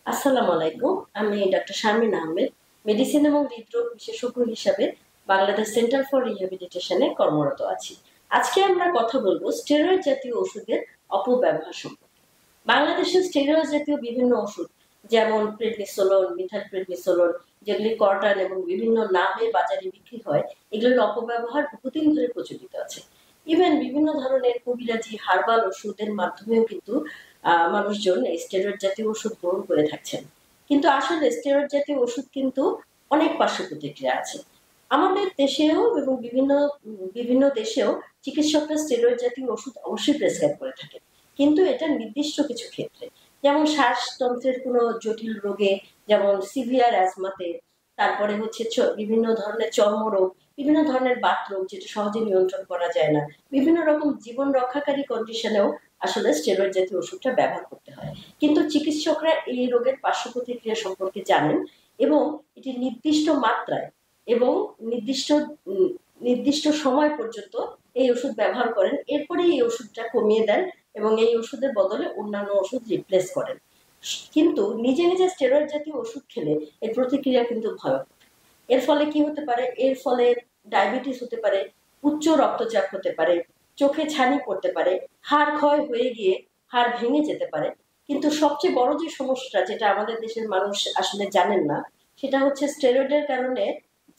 আসসালামু আলাইকুম। আমি ডাক্তার শারমিন আহমেদ, মেডিসিন এবং হৃদরোগ বিশেষজ্ঞ হিসাবে বাংলাদেশ সেন্টার ফর রিহ্যাবিলিটেশনে কর্মরত আছি। আজকে আমরা কথা বলবো স্টেরয়েড জাতীয় ওষুধের অপব্যবহার সম্পর্কে। বাংলাদেশে স্টেরয়েড জাতীয় বিভিন্ন ওষুধ যেমন প্রেডনিসোলোন, মিথাইলপ্রেডনিসোলোন, যেগুলি কর্টান এবং বিভিন্ন নামে বাজারে বিক্রি হয়, এগুলোর অপব্যবহার বহুদিন ধরে প্রচলিত আছে। ইভেন বিভিন্ন ধরনের কবিরাজি হার্বাল ওষুধের মাধ্যমেও কিন্তু মানুষজন স্টেরয়েড জাতীয় ওষুধ গ্রহণ করে থাকছেন। কিন্তু আসলে স্টেরয়েড জাতীয় ওষুধ কিন্তু অনেক পার্শ্ব প্রতিক্রিয়া আছে। আমাদের দেশেও এবং বিভিন্ন বিভিন্ন দেশেও চিকিৎসকরা স্টেরয়েড জাতীয় ওষুধ অবশ্যই প্রেসক্রাইব করে থাকেন, কিন্তু এটা নির্দিষ্ট কিছু ক্ষেত্রে, যেমন শ্বাসতন্ত্রের কোনো জটিল রোগে, যেমন সিভিয়ার অ্যাজমাতে, তারপরে হচ্ছে বিভিন্ন ধরনের চর্মরোগ, বিভিন্ন ধরনের বাত রোগ যেটা সহজে নিয়ন্ত্রণ করা যায় না, বিভিন্ন রকম জীবন রক্ষাকারী কন্ডিশনেও আসলে স্টেরয়েড জাতীয় ওষুধটা ব্যবহার করতে হয়। কিন্তু চিকিৎসকরা এই রোগের পার্শ্ব প্রতিক্রিয়া সম্পর্কে জানেন এবং এটি নির্দিষ্ট মাত্রায় এবং নির্দিষ্ট নির্দিষ্ট সময় পর্যন্ত এই ওষুধ ব্যবহার করেন, এরপরে এই ওষুধটা কমিয়ে দেন এবং এই ওষুধের বদলে অন্যান্য ওষুধ রিপ্লেস করেন। কিন্তু নিজে নিজে স্টেরয়েড জাতীয় ওষুধ খেলে এর প্রতিক্রিয়া কিন্তু ভয়াবহ। এর ফলে কি হতে পারে? এর ফলে ডায়াবেটিস হতে পারে, উচ্চ রক্তচাপ হতে পারে, চোখে ছানি পড়তে পারে, হাড় ক্ষয় হয়ে গিয়ে হাড় ভেঙে যেতে পারে। কিন্তু সবচেয়ে বড় যে সমস্যাটা, যেটা আমাদের দেশের মানুষ আসলে জানেন না, সেটা হচ্ছে স্টেরয়েডের কারণে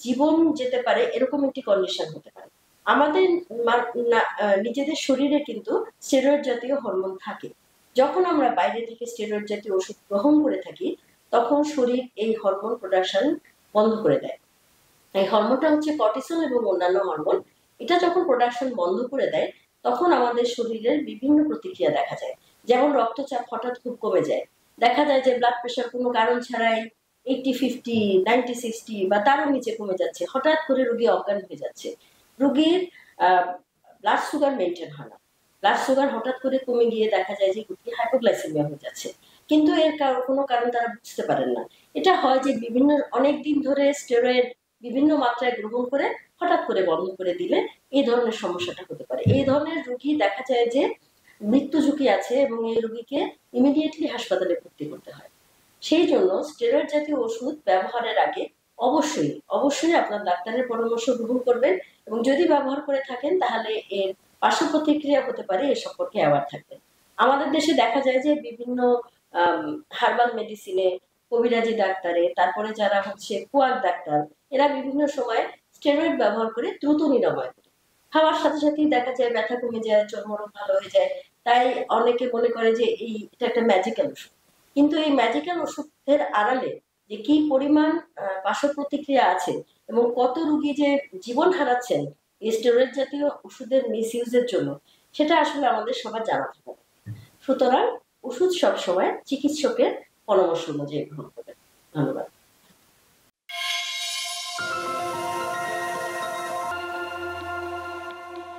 জীবন যেতে পারে, এরকম একটি কন্ডিশন হতে পারে। আমাদের নিজেদের শরীরে কিন্তু স্টেরয়েড জাতীয় হরমোন থাকে। যখন আমরা বাইরে থেকে স্টেরয়েড জাতীয় ওষুধ গ্রহণ করে থাকি, তখন শরীর এই হরমোন প্রোডাকশন বন্ধ করে দেয়। এই হরমোনটা হচ্ছে কর্টিসল এবং অন্যান্য হরমোন। এটা যখন প্রোডাকশন বন্ধ করে দেয়, তখন আমাদের শরীরের বিভিন্ন প্রতিক্রিয়া দেখা যায়। যেমন রক্তচাপ হঠাৎ খুব কমে যায়, দেখা যায় যে ব্লাড প্রেশার কোনো কারণ ছাড়াই 80-50, 90-60 বা তারও নিচে কমে যাচ্ছে, হঠাৎ করে রোগী অজ্ঞান হয়ে যাচ্ছে। রোগীর ব্লাড সুগার মেনটেন হয় না, ব্লাড সুগার হঠাৎ করে কমে গিয়ে দেখা যায় যে রোগী হাইপোগ্লাইসেমিয়া হয়ে যাচ্ছে, কিন্তু এর কোনো কারণ তারা বুঝতে পারেন না। এটা হয় যে বিভিন্ন অনেক দিন ধরে স্টেরয়েড বিভিন্ন মাত্রায় গ্রহণ করে হঠাৎ করে বন্ধ করে দিলে এই ধরনের সমস্যাটা হতে পারে। এই ধরনের রোগী দেখা যায় যে মৃত্যু ঝুঁকি আছে এবং এই রোগীকে ইমিডিয়েটলি হাসপাতালে ভর্তি করতে হয়। সেই জন্য স্টেরয়েড জাতীয় ওষুধ ব্যবহারের আগে অবশ্যই অবশ্যই আপনার ডাক্তারের পরামর্শ গ্রহণ করবেন এবং যদি ব্যবহার করে থাকেন তাহলে এর পার্শ্ব প্রতিক্রিয়া হতে পারে এ সম্পর্কে অ্যাওয়ার থাকবেন। আমাদের দেশে দেখা যায় যে বিভিন্ন হার্বাল মেডিসিনে, কবিরাজি ডাক্তারে, তারপরে যারা হচ্ছে কুয়াক ডাক্তার, এরা বিভিন্ন সময় স্টেরয়েড ব্যবহার করে দ্রুত নিরাময় করে। খাওয়ার সাথে সাথেই দেখা যায় ব্যথা কমে যায়, চর্মরোগ ভালো হয়ে যায়। তাই অনেকে মনে করে যে এটা একটা ম্যাজিক্যাল ওষুধ। কিন্তু এই ম্যাজিক্যাল ওষুধের আড়ালে যে কি পরিমাণ পার্শ্ব প্রতিক্রিয়া আছে এবং কত রোগী যে জীবন হারাচ্ছেন এই স্টেরয়েড জাতীয় ওষুধের মিস ইউজের জন্য, সেটা আসলে আমাদের সবার জানা থাকা দরকার। সুতরাং ওষুধ সবসময় চিকিৎসকের পরামর্শ অনুযায়ী গ্রহণ করবেন। ধন্যবাদ।